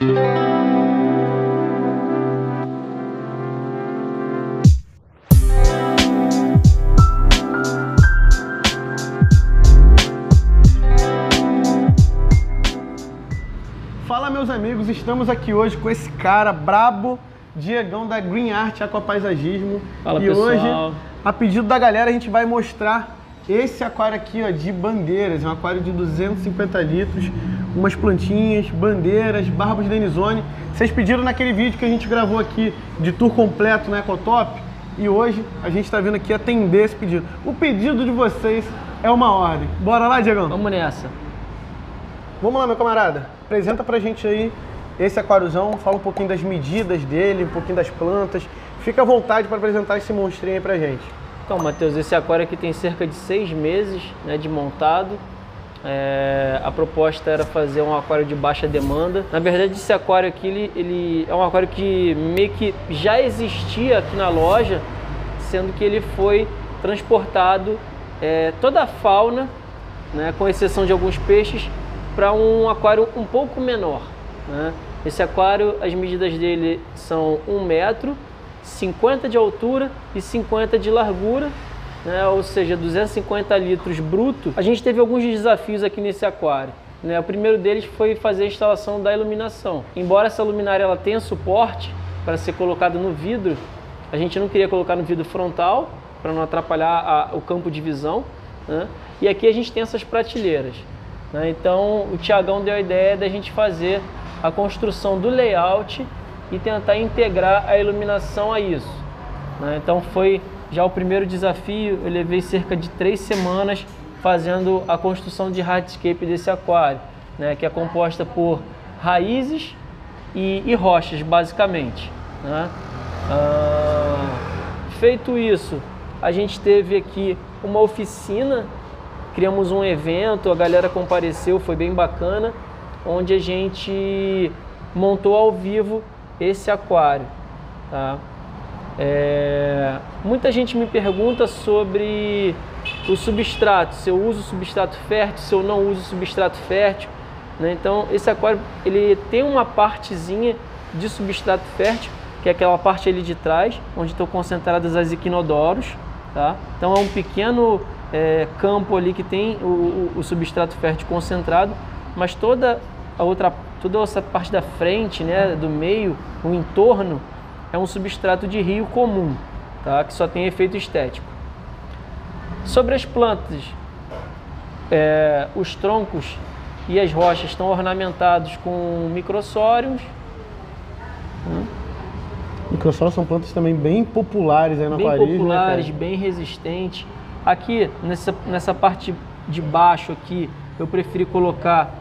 Fala, meus amigos, estamos aqui hoje com esse cara brabo, Diegão da Green Art Aquapaisagismo. Fala, e pessoal. Hoje, a pedido da galera, a gente vai mostrar esse aquário aqui, ó, de bandeiras. É um aquário de 250 litros, umas plantinhas, bandeiras, barbos Denizone. Vocês pediram naquele vídeo que a gente gravou aqui de tour completo na Ecotop, e hoje a gente está vindo aqui atender esse pedido. O pedido de vocês é uma ordem. Bora lá, Diegão? Vamos nessa. Vamos lá, meu camarada. Apresenta pra gente aí esse aquáriozão, fala um pouquinho das medidas dele, um pouquinho das plantas. Fica à vontade para apresentar esse monstrinho aí pra gente. Então, Matheus, esse aquário aqui tem cerca de 6 meses, né, de montado. A proposta era fazer um aquário de baixa demanda. Na verdade, esse aquário aqui, ele é um aquário que meio que já existia aqui na loja, sendo que ele foi transportado, toda a fauna, né, com exceção de alguns peixes, para um aquário um pouco menor, né? Esse aquário, as medidas dele são 1 metro, 50 de altura e 50 de largura, né? Ou seja, 250 litros bruto. A gente teve alguns desafios aqui nesse aquário, né? O primeiro deles foi fazer a instalação da iluminação. Embora essa luminária ela tenha suporte para ser colocada no vidro, a gente não queria colocar no vidro frontal para não atrapalhar o campo de visão, né? E aqui a gente tem essas prateleiras. Então o Thiagão deu a ideia da gente fazer a construção do layout e tentar integrar a iluminação a isso. Então foi já o primeiro desafio. Eu levei cerca de 3 semanas fazendo a construção de hardscape desse aquário, né, que é composta por raízes e rochas, basicamente, né? Feito isso, a gente teve aqui uma oficina. Criamos um evento, a galera compareceu, foi bem bacana, onde a gente montou ao vivo esse aquário, tá? Muita gente me pergunta sobre o substrato, se eu uso substrato fértil, se eu não uso substrato fértil, né? Então esse aquário ele tem uma partezinha de substrato fértil, que é aquela parte ali de trás, onde estão concentradas as equinodoros, tá? Então é um pequeno campo ali que tem o substrato fértil concentrado, mas toda essa parte da frente, né, do meio, o entorno, é um substrato de rio comum, tá? Que só tem efeito estético. Sobre as plantas, os troncos e as rochas estão ornamentados com microsórios. Microsórios são plantas também bem populares aí no aquarismo. Bem populares, né, bem resistentes. Aqui, nessa parte de baixo aqui, eu preferi colocar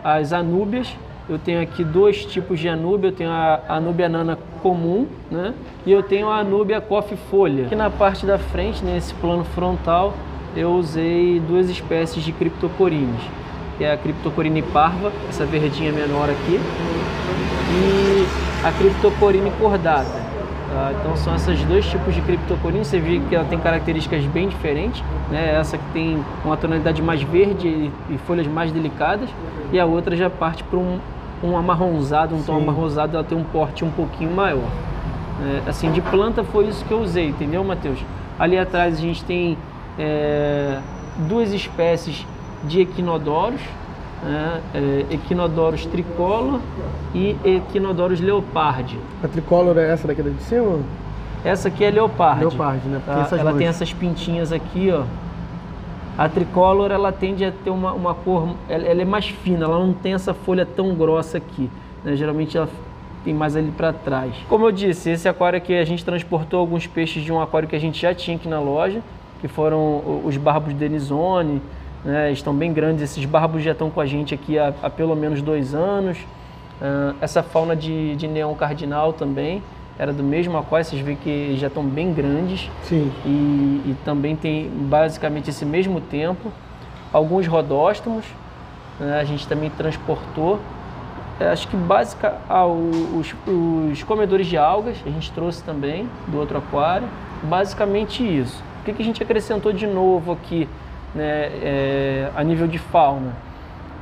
as anúbias. Eu tenho aqui 2 tipos de anúbia. Eu tenho a anúbia nana comum, né? E eu tenho a anúbia coffee-folha. Aqui na parte da frente, nesse plano frontal, eu usei 2 espécies de criptocorines. Que é a criptocorine parva, essa verdinha menor aqui, e a criptocorine cordata. Então são esses 2 tipos de criptocorine. Você vê que ela tem características bem diferentes, né? Essa que tem uma tonalidade mais verde e folhas mais delicadas, e a outra já parte para um amarronzado, um tom amarronzado, ela tem um porte um pouquinho maior. Assim, de planta foi isso que eu usei, entendeu, Matheus? Ali atrás a gente tem 2 espécies de equinodoros, Equinodoros tricolor e Equinodoros leopardi. A tricolor é essa daqui de cima? Essa aqui é leopardi. Leopardi, né? Tá? Ela tem essas pintinhas aqui, ó. A tricolor, ela tende a ter uma cor, ela é mais fina, ela não tem essa folha tão grossa aqui, né? Geralmente ela tem mais ali para trás. Como eu disse, esse aquário aqui a gente transportou alguns peixes de um aquário que a gente já tinha aqui na loja, que foram os barbos Denizone, né? Estão bem grandes, esses barbos já estão com a gente aqui há pelo menos 2 anos. Essa fauna de neon cardinal também era do mesmo aquário, vocês veem que já estão bem grandes. Sim. E também tem basicamente esse mesmo tempo. Alguns rodóstomos, né? A gente também transportou. Acho que os comedores de algas a gente trouxe também do outro aquário. Basicamente isso. O que a gente acrescentou de novo aqui, né, a nível de fauna?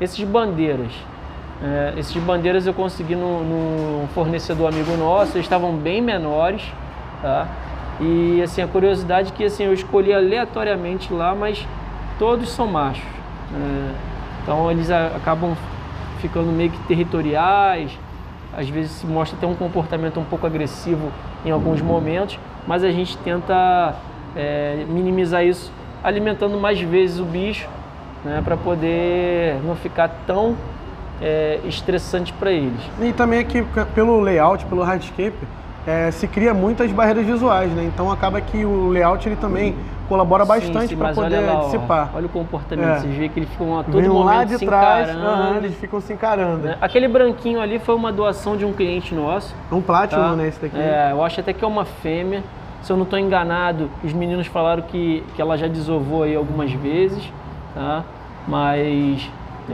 Esses bandeiras, Esses bandeiras eu consegui num fornecedor amigo nosso, eles estavam bem menores, tá? E assim, a curiosidade é que assim, eu escolhi aleatoriamente lá, mas todos são machos. Então eles acabam ficando meio que territoriais, às vezes se mostra até um comportamento um pouco agressivo em alguns momentos, mas a gente tenta minimizar isso alimentando mais vezes o bicho, né, para poder não ficar tão estressante para eles. E também aqui, pelo layout, pelo hardscape, se cria muitas barreiras visuais, né? Então acaba que o layout ele também colabora bastante para poder dissipar. Olha o comportamento, você vê que eles ficam a todo momento lá de se trás, encarando. eles ficam se encarando. Né? Aquele branquinho ali foi uma doação de um cliente nosso. É um Platinum, tá? né, esse daqui? Eu acho até que é uma fêmea. Se eu não estou enganado, os meninos falaram que ela já desovou aí algumas vezes, tá? Mas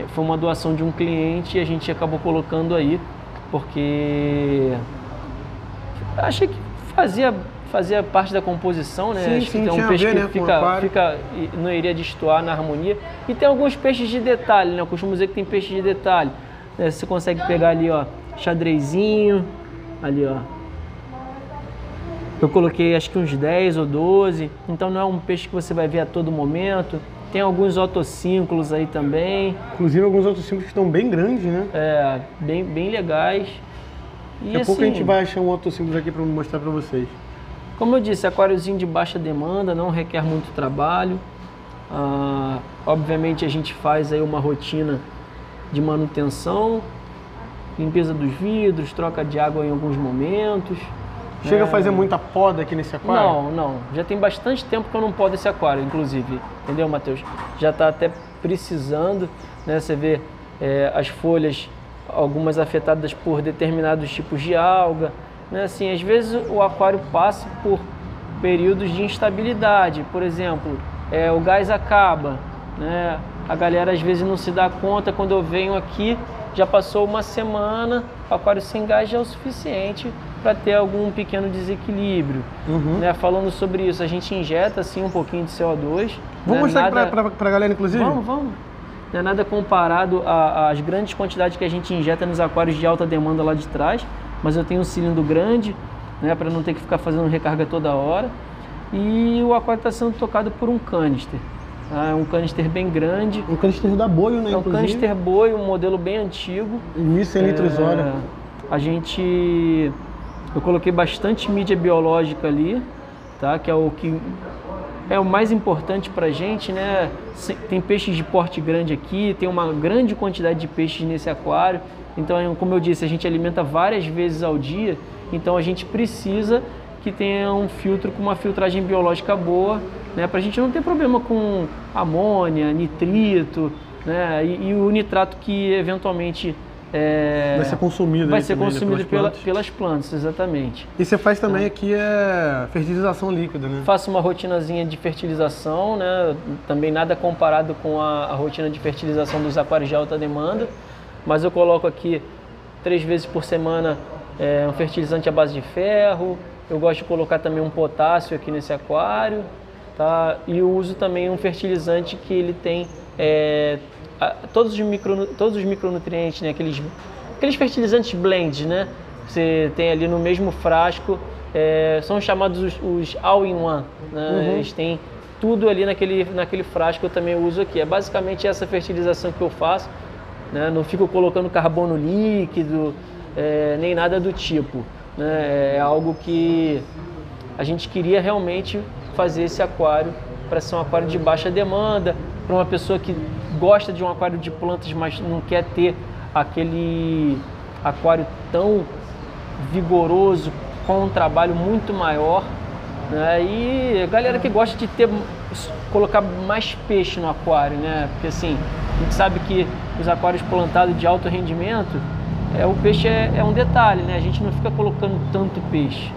foi uma doação de um cliente e a gente acabou colocando aí, porque achei que fazia parte da composição, né? Acho que tem um peixe que não iria destoar na harmonia. E tem alguns peixes de detalhe, né? Eu costumo dizer que tem peixe de detalhe. Você consegue pegar ali, ó, xadrezinho, ali, ó. Eu coloquei acho que uns 10 ou 12, então não é um peixe que você vai ver a todo momento. Tem alguns otossínclos aí também. Inclusive alguns otossínclos que estão bem grandes, né? Bem legais. E daqui a pouco a gente vai achar um otossínclos aqui para mostrar para vocês. Como eu disse, aquáriozinho de baixa demanda, não requer muito trabalho. Obviamente a gente faz aí uma rotina de manutenção, limpeza dos vidros, troca de água em alguns momentos. Chega a fazer muita poda aqui nesse aquário? Não. Já tem bastante tempo que eu não podo esse aquário, inclusive. Entendeu, Matheus? Já está até precisando, né? Você vê as folhas, algumas afetadas por determinados tipos de alga. Né? Assim, às vezes o aquário passa por períodos de instabilidade. Por exemplo, o gás acaba, né? A galera às vezes não se dá conta. Quando eu venho aqui, já passou uma semana, o aquário sem gás já é o suficiente para ter algum pequeno desequilíbrio. Né? Falando sobre isso, a gente injeta assim um pouquinho de CO2. Vamos mostrar para a galera, inclusive? Vamos. Não é nada comparado às grandes quantidades que a gente injeta nos aquários de alta demanda lá de trás, mas eu tenho um cilindro grande, né, para não ter que ficar fazendo recarga toda hora. E o aquário está sendo tocado por um canister. É um canister bem grande. Um canister da Boio, né? É um canister Boio, um modelo bem antigo. 1.100 litros hora. Eu coloquei bastante mídia biológica ali, tá? Que é o que é o mais importante para a gente, né? Tem peixes de porte grande aqui, tem uma grande quantidade de peixes nesse aquário. Então, como eu disse, a gente alimenta várias vezes ao dia, então a gente precisa que tenha um filtro com uma filtragem biológica boa, né? Para a gente não ter problema com amônia, nitrito, né? E o nitrato que eventualmente vai ser consumido, pelas plantas, exatamente. E você faz também aqui fertilização líquida, né? Faço uma rotinazinha de fertilização, né? Também nada comparado com a rotina de fertilização dos aquários de alta demanda, mas eu coloco aqui 3 vezes por semana um fertilizante à base de ferro. Eu gosto de colocar também um potássio aqui nesse aquário, tá? E eu uso também um fertilizante que ele tem todos os micronutrientes, né? Aqueles fertilizantes blend, né? Você tem ali no mesmo frasco, são chamados os all-in-one, né? Eles têm tudo ali naquele frasco, eu também uso aqui. É basicamente essa fertilização que eu faço, né? Não fico colocando carbono líquido, nem nada do tipo, né? É algo que a gente queria realmente fazer esse aquário para ser um aquário de baixa demanda, para uma pessoa que gosta de um aquário de plantas, mas não quer ter aquele aquário tão vigoroso, com um trabalho muito maior, né? E a galera que gosta de colocar mais peixe no aquário, né? Porque assim, a gente sabe que os aquários plantados de alto rendimento, o peixe é um detalhe, né? A gente não fica colocando tanto peixe,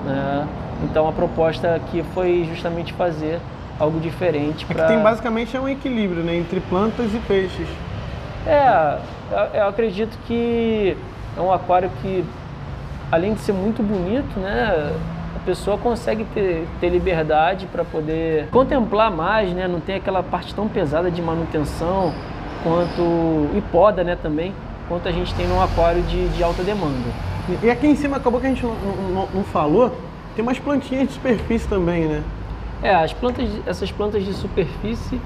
né? Então a proposta aqui foi justamente fazer algo diferente. Que tem basicamente um equilíbrio, né, entre plantas e peixes. Eu acredito que é um aquário que, além de ser muito bonito, né, a pessoa consegue ter liberdade para poder contemplar mais, né? Não tem aquela parte tão pesada de manutenção e poda, né, também. quanto a gente tem num aquário de alta demanda. E aqui em cima, acabou que a gente não falou, tem umas plantinhas de superfície também, né? Essas plantas de superfície,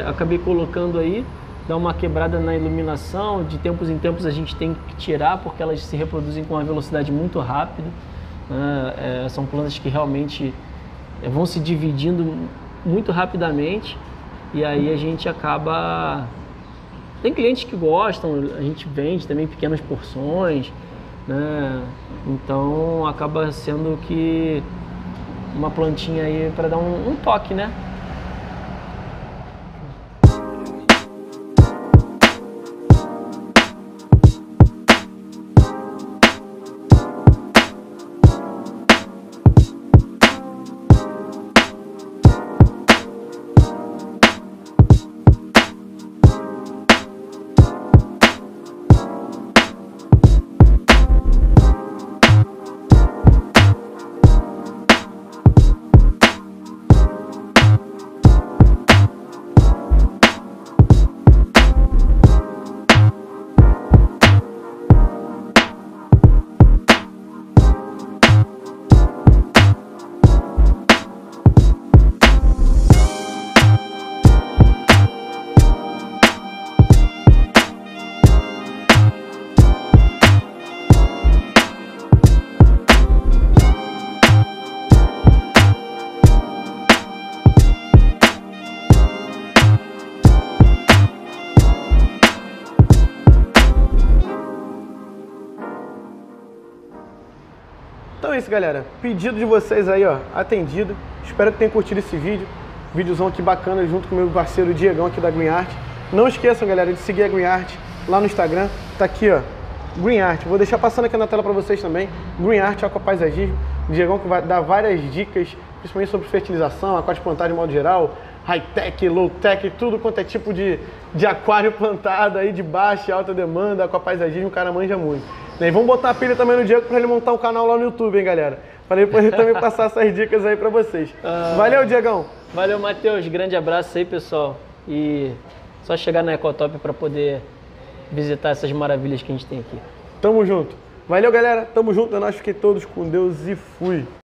acabei colocando aí, dá uma quebrada na iluminação, de tempos em tempos a gente tem que tirar, porque elas se reproduzem com uma velocidade muito rápida. São plantas que realmente vão se dividindo muito rapidamente, e aí a gente acaba... Tem clientes que gostam, a gente vende também pequenas porções, né? Então acaba sendo que uma plantinha aí para dar um toque, né? Então é isso, galera. Pedido de vocês aí, ó, atendido. Espero que tenham curtido esse vídeo. Vídeozão aqui bacana junto com o meu parceiro Diegão aqui da Green Art. Não esqueçam, galera, de seguir a Green Art lá no Instagram. Tá aqui, ó, Green Art. Vou deixar passando aqui na tela para vocês também. Green Art Aquapaisagismo. Diegão que vai dar várias dicas, principalmente sobre fertilização, aquário plantado de modo geral, high-tech, low-tech, tudo quanto é tipo de aquário plantado aí de baixa e alta demanda, aquapaisagismo, o cara manja muito. E vamos botar a pilha também no Diego para ele montar um canal lá no YouTube, hein, galera? Para ele poder também passar essas dicas aí para vocês. Valeu, Diegão! Valeu, Matheus. Grande abraço aí, pessoal. E só chegar na Ecotop para poder visitar essas maravilhas que a gente tem aqui. Tamo junto. Valeu, galera. Tamo junto. É nóis. Fiquem todos com Deus e fui.